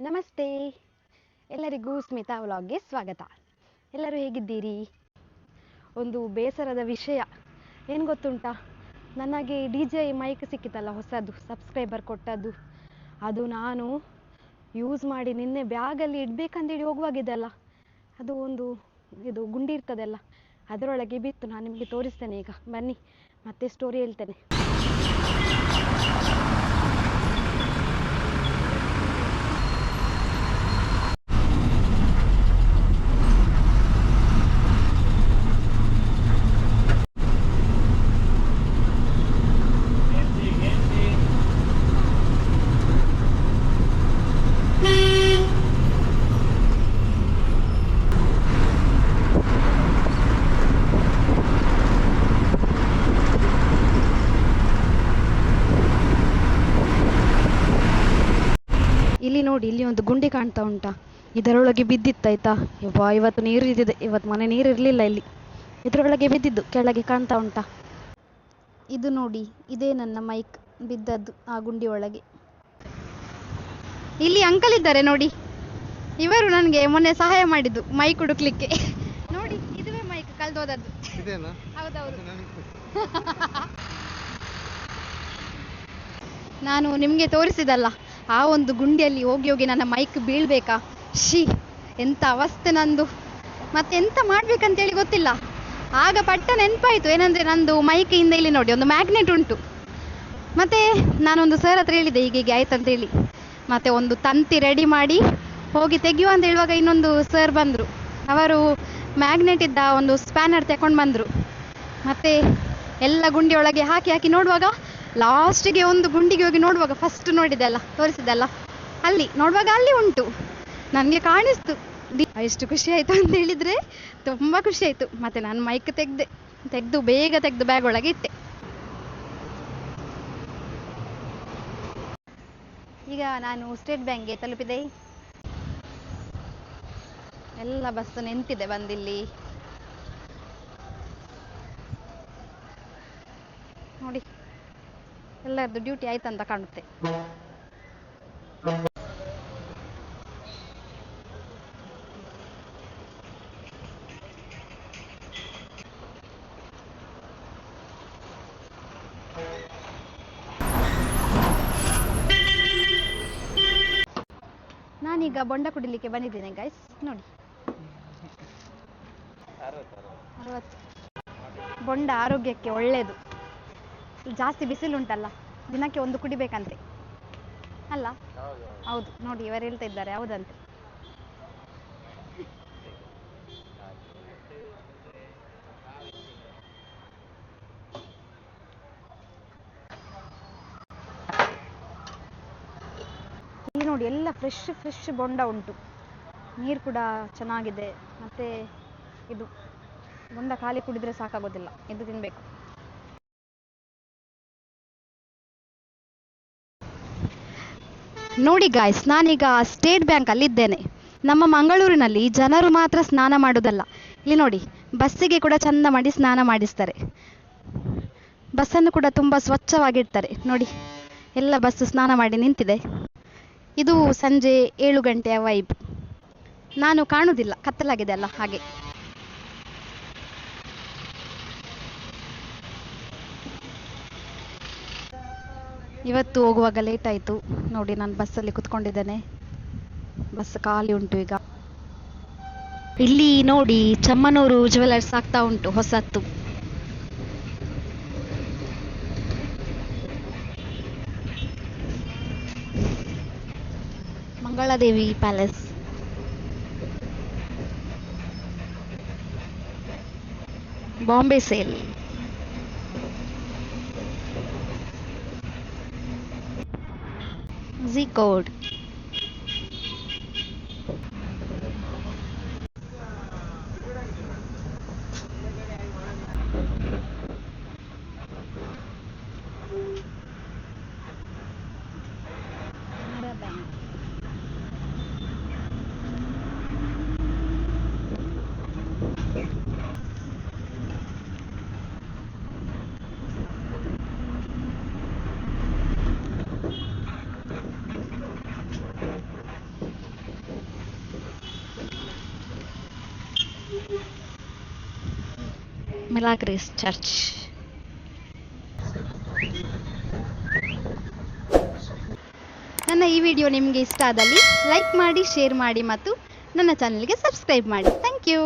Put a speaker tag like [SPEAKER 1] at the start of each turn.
[SPEAKER 1] ನಮಸ್ತೆ, ಎಲ್ಲರಿಗೂ ಸ್ಮಿತಾ ವ್ಲಾಗ್ಗೆ ಸ್ವಾಗತ. ಎಲ್ಲರೂ ಹೇಗಿದ್ದೀರಿ? ಒಂದು ಬೇಸರದ ವಿಷಯ ಏನು ಗೊತ್ತುಂಟಾ, ನನಗೆ DJI ಮೈಕ್ ಸಿಕ್ಕಿತಲ್ಲ, ಹೊಸದು ಸಬ್ಸ್ಕ್ರೈಬರ್ ಕೊಟ್ಟದ್ದು. ಅದು ನಾನು ಯೂಸ್ ಮಾಡಿ ನಿನ್ನೆ ಬ್ಯಾಗಲ್ಲಿ ಇಡಬೇಕಂತೇಳಿ ಹೋಗುವಾಗಿದ್ದಲ್ಲ, ಅದು ಒಂದು ಇದು ಗುಂಡಿ ಇರ್ತದಲ್ಲ, ಅದರೊಳಗೆ ಬಿತ್ತು. ನಾನು ನಿಮಗೆ ತೋರಿಸ್ತೇನೆ ಈಗ, ಬನ್ನಿ ಮತ್ತೆ ಸ್ಟೋರಿ ಹೇಳ್ತೇನೆ. ಇಲ್ಲಿ ನೋಡಿ, ಇಲ್ಲಿ ಒಂದು ಗುಂಡಿ ಕಾಣ್ತಾ ಉಂಟಾ? ಇದರೊಳಗೆ ಬಿದ್ದಿತ್ತಾಯ್ತಾ. ಇವತ್ತು ನೀರು ಇದ್ದಿದೆ, ಇವತ್ತು ಮನೆ ನೀರು ಇರಲಿಲ್ಲ. ಇಲ್ಲಿ ಇದರೊಳಗೆ ಬಿದ್ದಿದ್ದು ಕೆಳಗೆ ಕಾಣ್ತಾ ಉಂಟಾ? ಇದು ನೋಡಿ, ಇದೇ ನನ್ನ ಮೈಕ್ ಬಿದ್ದದ್ದು ಆ ಗುಂಡಿ ಒಳಗೆ. ಇಲ್ಲಿ ಅಂಕಲ್ ಇದ್ದಾರೆ ನೋಡಿ, ಇವರು ನನಗೆ ಮೊನ್ನೆ ಸಹಾಯ ಮಾಡಿದ್ದು ಮೈಕ್ ಹುಡುಕ್ಲಿಕ್ಕೆ. ನೋಡಿ, ಇದುವೇ ಮೈಕ್ ಕಳ್ದೋದದ್ದು. ಹೌದೌದು. ನಾನು ನಿಮಗೆ ತೋರಿಸಿದಲ್ಲ, ಆ ಒಂದು ಗುಂಡಿಯಲ್ಲಿ ಹೋಗಿ ಹೋಗಿ ನನ್ನ ಮೈಕ್ ಬೀಳ್ಬೇಕಾ? ಎಂತ ಅವಸ್ಥೆ ನಂದು. ಮತ್ತೆ ಎಂತ ಮಾಡ್ಬೇಕಂತೇಳಿ ಗೊತ್ತಿಲ್ಲ. ಆಗ ಪಟ್ಟ ನೆನಪಾಯಿತು, ಏನಂದ್ರೆ ನಂದು ಮೈಕ್ ಹಿಂದೆ ಇಲ್ಲಿ ನೋಡಿ ಒಂದು ಮ್ಯಾಗ್ನೆಟ್ ಉಂಟು. ಮತ್ತೆ ನಾನೊಂದು ಸರ್ ಹತ್ರ ಹೇಳಿದೆ ಹೀಗೆ ಆಯ್ತಂತೇಳಿ. ಮತ್ತೆ ಒಂದು ತಂತಿ ರೆಡಿ ಮಾಡಿ ಹೋಗಿ ತೆಗೆಯುವ ಅಂತ ಹೇಳುವಾಗ ಇನ್ನೊಂದು ಸರ್ ಬಂದರು. ಅವರು ಮ್ಯಾಗ್ನೆಟ್ ಇದ್ದ ಒಂದು ಸ್ಪ್ಯಾನರ್ ತಗೊಂಡು ಬಂದರು. ಮತ್ತೆ ಎಲ್ಲ ಗುಂಡಿ ಒಳಗೆ ಹಾಕಿ ಹಾಕಿ ನೋಡುವಾಗ ಲಾಸ್ಟಿಗೆ ಒಂದು ಗುಂಡಿಗೆ ಹೋಗಿ ನೋಡುವಾಗ, ಫಸ್ಟ್ ನೋಡಿದೆಲ್ಲ ತೋರಿಸಿದೆಲ್ಲ, ಅಲ್ಲಿ ನೋಡುವಾಗ ಅಲ್ಲಿ ಉಂಟು. ನನಗೆ ಕಾಣಿಸ್ತು. ಎಷ್ಟು ಖುಷಿ ಆಯಿತು ಅಂತ ಹೇಳಿದರೆ ತುಂಬ ಖುಷಿ ಆಯಿತು. ಮತ್ತು ನಾನು ಮೈಕ್ ಬೇಗ ತೆಗೆದು ಬ್ಯಾಗ್ ಒಳಗೆ ಇಟ್ಟೆ. ಈಗ ನಾನು ಸ್ಟೇಟ್ ಬ್ಯಾಂಕ್ಗೆ ತಲುಪಿದೆ. ಎಲ್ಲ ಬಸ್ ನಿಂತಿದೆ ಬಂದಿಲ್ಲಿ ನೋಡಿ. ಎಲ್ಲರದ್ದು ಡ್ಯೂಟಿ ಆಯ್ತಂತ ಕಾಣುತ್ತೆ. ನಾನೀಗ ಬೊಂಡ ಕುಡಿಲಿಕ್ಕೆ ಬಂದಿದ್ದೇನೆ ಗೈಸ್. ನೋಡಿ, 60 ಬೊಂಡ ಆರೋಗ್ಯಕ್ಕೆ ಒಳ್ಳೆಯದು. ಜಾಸ್ತಿ ಬಿಸಿಲುಂಟಲ್ಲ, ದಿನಕ್ಕೆ ಒಂದು ಕುಡಿಬೇಕಂತೆ ಅಲ್ಲ? ಹೌದು, ನೋಡಿ ಇವರು ಹೇಳ್ತಾ ಇದ್ದಾರೆ ಹೌದಂತೆ. ಇಲ್ಲಿ ನೋಡಿ, ಎಲ್ಲ ಫ್ರೆಶ್ ಬೊಂಡ ಉಂಟು. ನೀರು ಕೂಡ ಚೆನ್ನಾಗಿದೆ. ಮತ್ತೆ ಇದು ಬೊಂಡ ಖಾಲಿ ಕುಡಿದ್ರೆ ಸಾಕಾಗೋದಿಲ್ಲ, ಇದು ತಿನ್ಬೇಕು. ನೋಡಿ ಗಾಯ್ಸ್, ನಾನೀಗ ಸ್ಟೇಟ್ ಬ್ಯಾಂಕಲ್ಲಿ ಇದ್ದೇನೆ. ನಮ್ಮ ಮಂಗಳೂರಿನಲ್ಲಿ ಜನರು ಮಾತ್ರ ಸ್ನಾನ ಮಾಡೋದಲ್ಲ, ಇಲ್ಲಿ ನೋಡಿ ಬಸ್ಸಿಗೆ ಕೂಡ ಚಂದ ಮಾಡಿ ಸ್ನಾನ ಮಾಡಿಸ್ತಾರೆ. ಬಸ್ಸನ್ನು ಕೂಡ ತುಂಬ ಸ್ವಚ್ಛವಾಗಿಡ್ತಾರೆ. ನೋಡಿ, ಎಲ್ಲ ಬಸ್ಸು ಸ್ನಾನ ಮಾಡಿ ನಿಂತಿದೆ. ಇದು ಸಂಜೆ 7 ಗಂಟೆಯ ವೈಬ್. ನಾನು ಕಾಣುವುದಿಲ್ಲ, ಕತ್ತಲಾಗಿದೆ ಅಲ್ಲ ಹಾಗೆ. ಇವತ್ತು ಹೋಗುವಾಗ ಲೇಟ್ ಆಯಿತು ನೋಡಿ. ನಾನು ಬಸ್ಸಲ್ಲಿ ಕುತ್ಕೊಂಡಿದ್ದೇನೆ, ಬಸ್ ಖಾಲಿ ಉಂಟು ಈಗ. ಇಲ್ಲಿ ನೋಡಿ, ಚಮ್ಮನೂರು ಜ್ಯುವೆಲರ್ಸ್ ಆಗ್ತಾ ಉಂಟು ಹೊಸತ್ತು. Mangaladevi palace, Bombay sale, G code, Milagres church. ನನ್ನ ಈ ವಿಡಿಯೋ ನಿಮಗೆ ಇಷ್ಟ ಆದಲ್ಲಿ ಲೈಕ್ ಮಾಡಿ, ಶೇರ್ ಮಾಡಿ ಮತ್ತು ನನ್ನ ಚಾನಲ್ಗೆ ಸಬ್ಸ್ಕ್ರೈಬ್ ಮಾಡಿ. Thank you.